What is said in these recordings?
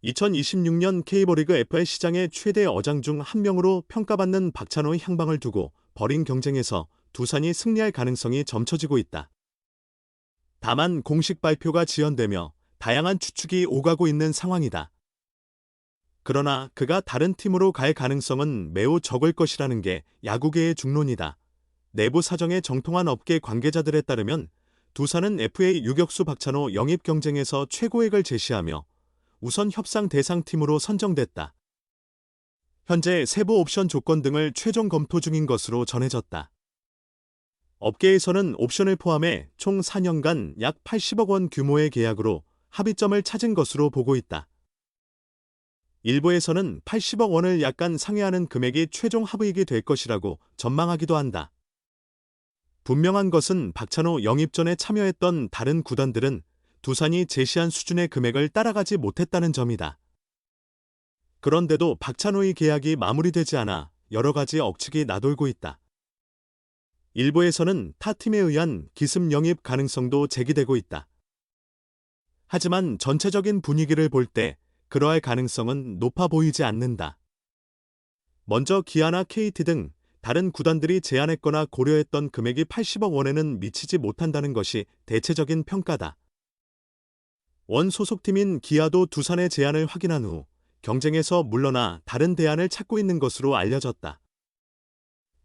2026년 K리그 FA 시장의 최대 어장 중 한 명으로 평가받는 박찬호의 향방을 두고 벌인 경쟁에서 두산이 승리할 가능성이 점쳐지고 있다. 다만 공식 발표가 지연되며 다양한 추측이 오가고 있는 상황이다. 그러나 그가 다른 팀으로 갈 가능성은 매우 적을 것이라는 게 야구계의 중론이다. 내부 사정에 정통한 업계 관계자들에 따르면 두산은 FA 유격수 박찬호 영입 경쟁에서 최고액을 제시하며 우선 협상 대상 팀으로 선정됐다. 현재 세부 옵션 조건 등을 최종 검토 중인 것으로 전해졌다. 업계에서는 옵션을 포함해 총 4년간 약 80억 원 규모의 계약으로 합의점을 찾은 것으로 보고 있다. 일부에서는 80억 원을 약간 상회하는 금액이 최종 합의익이 될 것이라고 전망하기도 한다. 분명한 것은 박찬호 영입전에 참여했던 다른 구단들은 두산이 제시한 수준의 금액을 따라가지 못했다는 점이다. 그런데도 박찬호의 계약이 마무리되지 않아 여러 가지 억측이 나돌고 있다. 일부에서는 타 팀에 의한 기습 영입 가능성도 제기되고 있다. 하지만 전체적인 분위기를 볼 때 그러할 가능성은 높아 보이지 않는다. 먼저 기아나 KT 등 다른 구단들이 제안했거나 고려했던 금액이 80억 원에는 미치지 못한다는 것이 대체적인 평가다. 원 소속팀인 기아도 두산의 제안을 확인한 후 경쟁에서 물러나 다른 대안을 찾고 있는 것으로 알려졌다.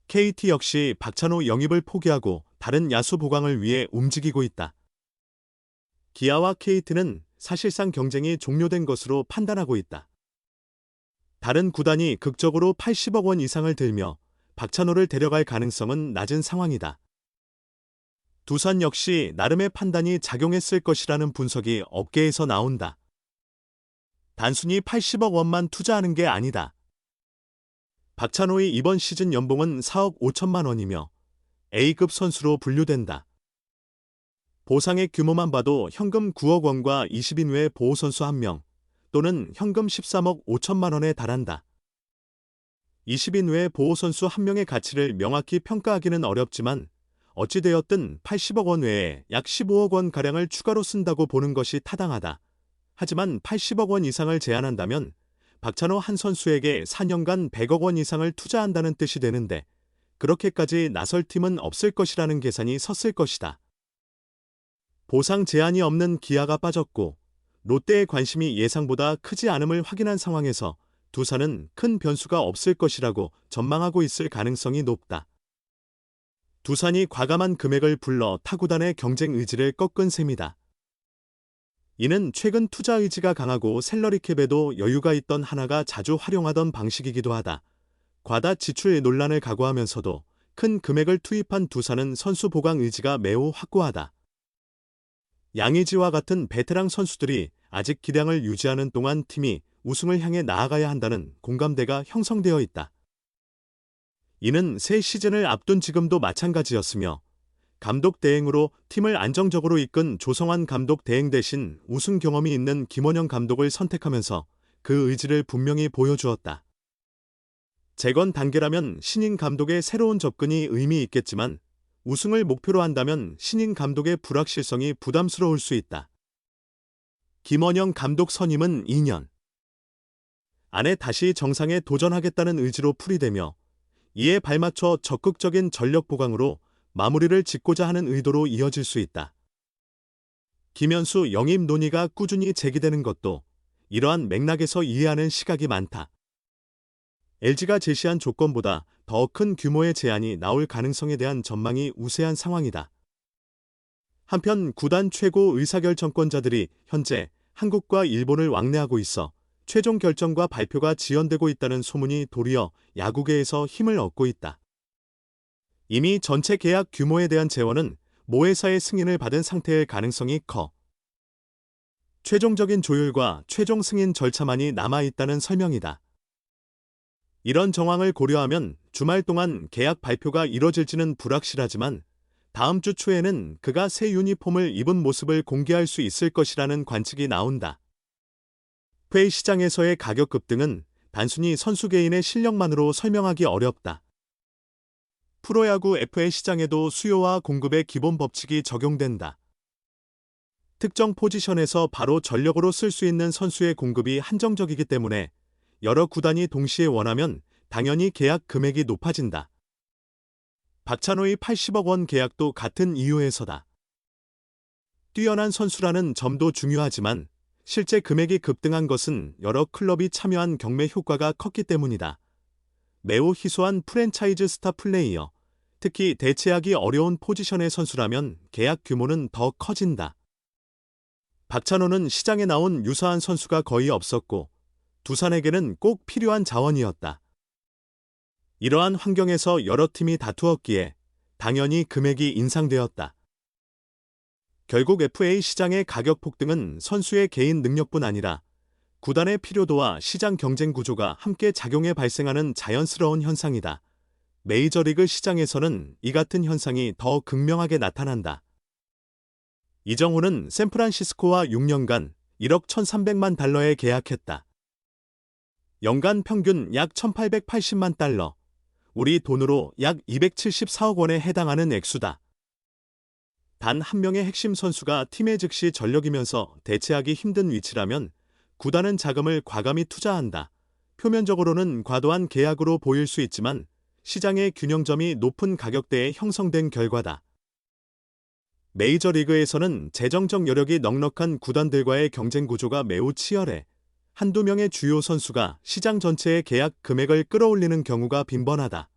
KT 역시 박찬호 영입을 포기하고 다른 야수 보강을 위해 움직이고 있다. 기아와 KT는 사실상 경쟁이 종료된 것으로 판단하고 있다. 다른 구단이 극적으로 80억 원 이상을 들며 박찬호를 데려갈 가능성은 낮은 상황이다. 두산 역시 나름의 판단이 작용했을 것이라는 분석이 업계에서 나온다. 단순히 80억 원만 투자하는 게 아니다. 박찬호의 이번 시즌 연봉은 4억 5천만 원이며 A급 선수로 분류된다. 보상의 규모만 봐도 현금 9억 원과 20인 외 보호선수 1명 또는 현금 13억 5천만 원에 달한다. 20인 외 보호선수 1명의 가치를 명확히 평가하기는 어렵지만 어찌되었든 80억 원 외에 약 15억 원가량을 추가로 쓴다고 보는 것이 타당하다. 하지만 80억 원 이상을 제한한다면 박찬호 한 선수에게 4년간 100억 원 이상을 투자한다는 뜻이 되는데 그렇게까지 나설 팀은 없을 것이라는 계산이 섰을 것이다. 보상 제한이 없는 기아가 빠졌고 롯데의 관심이 예상보다 크지 않음을 확인한 상황에서 두산은 큰 변수가 없을 것이라고 전망하고 있을 가능성이 높다. 두산이 과감한 금액을 불러 타구단의 경쟁 의지를 꺾은 셈이다. 이는 최근 투자 의지가 강하고 셀러리캡에도 여유가 있던 하나가 자주 활용하던 방식이기도 하다. 과다 지출 논란을 각오하면서도 큰 금액을 투입한 두산은 선수 보강 의지가 매우 확고하다. 양의지와 같은 베테랑 선수들이 아직 기량을 유지하는 동안 팀이 우승을 향해 나아가야 한다는 공감대가 형성되어 있다. 이는 새 시즌을 앞둔 지금도 마찬가지였으며 감독 대행으로 팀을 안정적으로 이끈 조성환 감독 대행 대신 우승 경험이 있는 김원영 감독을 선택하면서 그 의지를 분명히 보여주었다. 재건 단계라면 신인 감독의 새로운 접근이 의미 있겠지만 우승을 목표로 한다면 신인 감독의 불확실성이 부담스러울 수 있다. 김원영 감독 선임은 2년 안에 다시 정상에 도전하겠다는 의지로 풀이되며 이에 발맞춰 적극적인 전력 보강으로 마무리를 짓고자 하는 의도로 이어질 수 있다. 김현수 영입 논의가 꾸준히 제기되는 것도 이러한 맥락에서 이해하는 시각이 많다. LG가 제시한 조건보다 더 큰 규모의 제안이 나올 가능성에 대한 전망이 우세한 상황이다. 한편 구단 최고 의사결정권자들이 현재 한국과 일본을 왕래하고 있어 최종 결정과 발표가 지연되고 있다는 소문이 도리어 야구계에서 힘을 얻고 있다. 이미 전체 계약 규모에 대한 재원은 모 회사의 승인을 받은 상태일 가능성이 커. 최종적인 조율과 최종 승인 절차만이 남아있다는 설명이다. 이런 정황을 고려하면 주말 동안 계약 발표가 이뤄질지는 불확실하지만 다음 주 초에는 그가 새 유니폼을 입은 모습을 공개할 수 있을 것이라는 관측이 나온다. FA 시장에서의 가격 급등은 단순히 선수 개인의 실력만으로 설명하기 어렵다. 프로야구 FA 시장에도 수요와 공급의 기본 법칙이 적용된다. 특정 포지션에서 바로 전력으로 쓸 수 있는 선수의 공급이 한정적이기 때문에 여러 구단이 동시에 원하면 당연히 계약 금액이 높아진다. 박찬호의 80억 원 계약도 같은 이유에서다. 뛰어난 선수라는 점도 중요하지만 실제 금액이 급등한 것은 여러 클럽이 참여한 경매 효과가 컸기 때문이다. 매우 희소한 프랜차이즈 스타 플레이어, 특히 대체하기 어려운 포지션의 선수라면 계약 규모는 더 커진다. 박찬호는 시장에 나온 유사한 선수가 거의 없었고 두산에게는 꼭 필요한 자원이었다. 이러한 환경에서 여러 팀이 다투었기에 당연히 금액이 인상되었다. 결국 FA 시장의 가격 폭등은 선수의 개인 능력뿐 아니라 구단의 필요도와 시장 경쟁 구조가 함께 작용해 발생하는 자연스러운 현상이다. 메이저리그 시장에서는 이 같은 현상이 더 극명하게 나타난다. 이정후는 샌프란시스코와 6년간 1억 1,300만 달러에 계약했다. 연간 평균 약 1,880만 달러, 우리 돈으로 약 274억 원에 해당하는 액수다. 단 한 명의 핵심 선수가 팀의 즉시 전력이면서 대체하기 힘든 위치라면 구단은 자금을 과감히 투자한다. 표면적으로는 과도한 계약으로 보일 수 있지만 시장의 균형점이 높은 가격대에 형성된 결과다. 메이저리그에서는 재정적 여력이 넉넉한 구단들과의 경쟁 구조가 매우 치열해 한두 명의 주요 선수가 시장 전체의 계약 금액을 끌어올리는 경우가 빈번하다.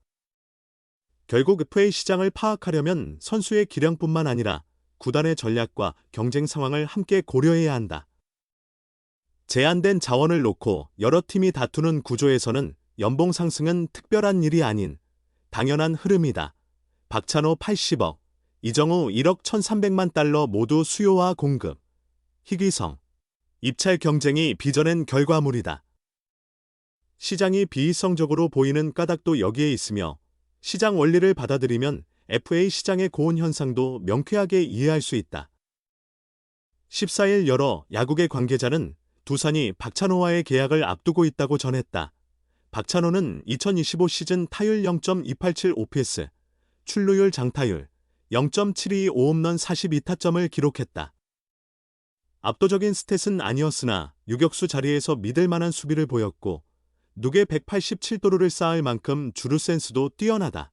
결국 FA 시장을 파악하려면 선수의 기량뿐만 아니라 구단의 전략과 경쟁 상황을 함께 고려해야 한다. 제한된 자원을 놓고 여러 팀이 다투는 구조에서는 연봉 상승은 특별한 일이 아닌 당연한 흐름이다. 박찬호 80억, 이정후 1억 1,300만 달러 모두 수요와 공급, 희귀성, 입찰 경쟁이 빚어낸 결과물이다. 시장이 비이성적으로 보이는 까닭도 여기에 있으며 시장 원리를 받아들이면 FA 시장의 고온 현상도 명쾌하게 이해할 수 있다. 14일 여러 야구계 관계자는 두산이 박찬호와의 계약을 앞두고 있다고 전했다. 박찬호는 2025 시즌 타율 0.287 OPS, 출루율 장타율 0.725 홈런 42타점을 기록했다. 압도적인 스탯은 아니었으나 유격수 자리에서 믿을 만한 수비를 보였고 누계 187도루를 쌓을 만큼 주루 센스도 뛰어나다.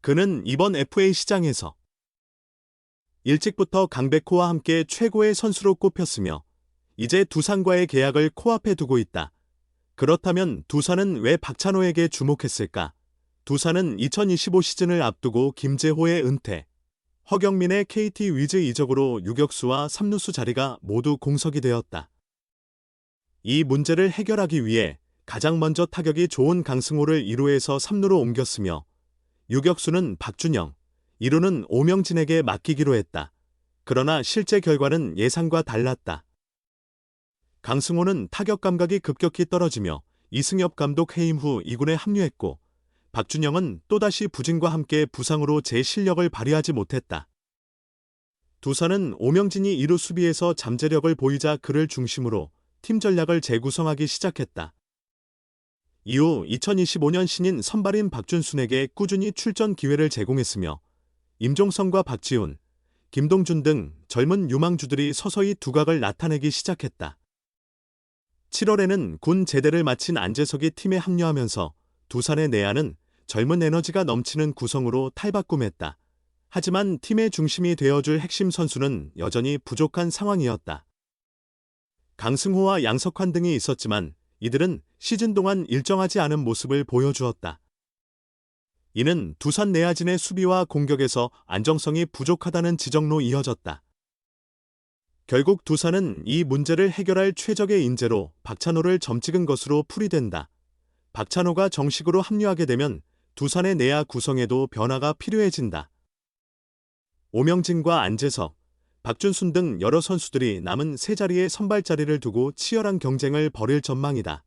그는 이번 FA 시장에서 일찍부터 강백호와 함께 최고의 선수로 꼽혔으며 이제 두산과의 계약을 코앞에 두고 있다. 그렇다면 두산은 왜 박찬호에게 주목했을까? 두산은 2025 시즌을 앞두고 김재호의 은퇴, 허경민의 KT 위즈 이적으로 유격수와 3루수 자리가 모두 공석이 되었다. 이 문제를 해결하기 위해 가장 먼저 타격이 좋은 강승호를 2루에서 3루로 옮겼으며 유격수는 박준영, 2루는 오명진에게 맡기기로 했다. 그러나 실제 결과는 예상과 달랐다. 강승호는 타격 감각이 급격히 떨어지며 이승엽 감독 해임 후 2군에 합류했고 박준영은 또다시 부진과 함께 부상으로 제 실력을 발휘하지 못했다. 두산은 오명진이 2루 수비에서 잠재력을 보이자 그를 중심으로 팀 전략을 재구성하기 시작했다. 이후 2025년 신인 선발인 박준순에게 꾸준히 출전 기회를 제공했으며 임종성과 박지훈, 김동준 등 젊은 유망주들이 서서히 두각을 나타내기 시작했다. 7월에는 군 제대를 마친 안재석이 팀에 합류하면서 두산의 내야는 젊은 에너지가 넘치는 구성으로 탈바꿈했다. 하지만 팀의 중심이 되어줄 핵심 선수는 여전히 부족한 상황이었다. 강승호와 양석환 등이 있었지만 이들은 시즌 동안 일정하지 않은 모습을 보여주었다. 이는 두산 내야진의 수비와 공격에서 안정성이 부족하다는 지적로 이어졌다. 결국 두산은 이 문제를 해결할 최적의 인재로 박찬호를 점찍은 것으로 풀이된다. 박찬호가 정식으로 합류하게 되면 두산의 내야 구성에도 변화가 필요해진다. 오명진과 안재석, 박준순 등 여러 선수들이 남은 세 자리의 선발 자리를 두고 치열한 경쟁을 벌일 전망이다.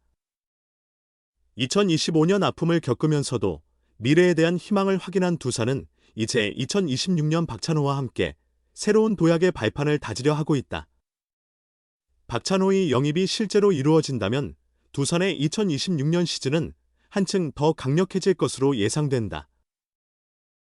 2025년 아픔을 겪으면서도 미래에 대한 희망을 확인한 두산은 이제 2026년 박찬호와 함께 새로운 도약의 발판을 다지려 하고 있다. 박찬호의 영입이 실제로 이루어진다면 두산의 2026년 시즌은 한층 더 강력해질 것으로 예상된다.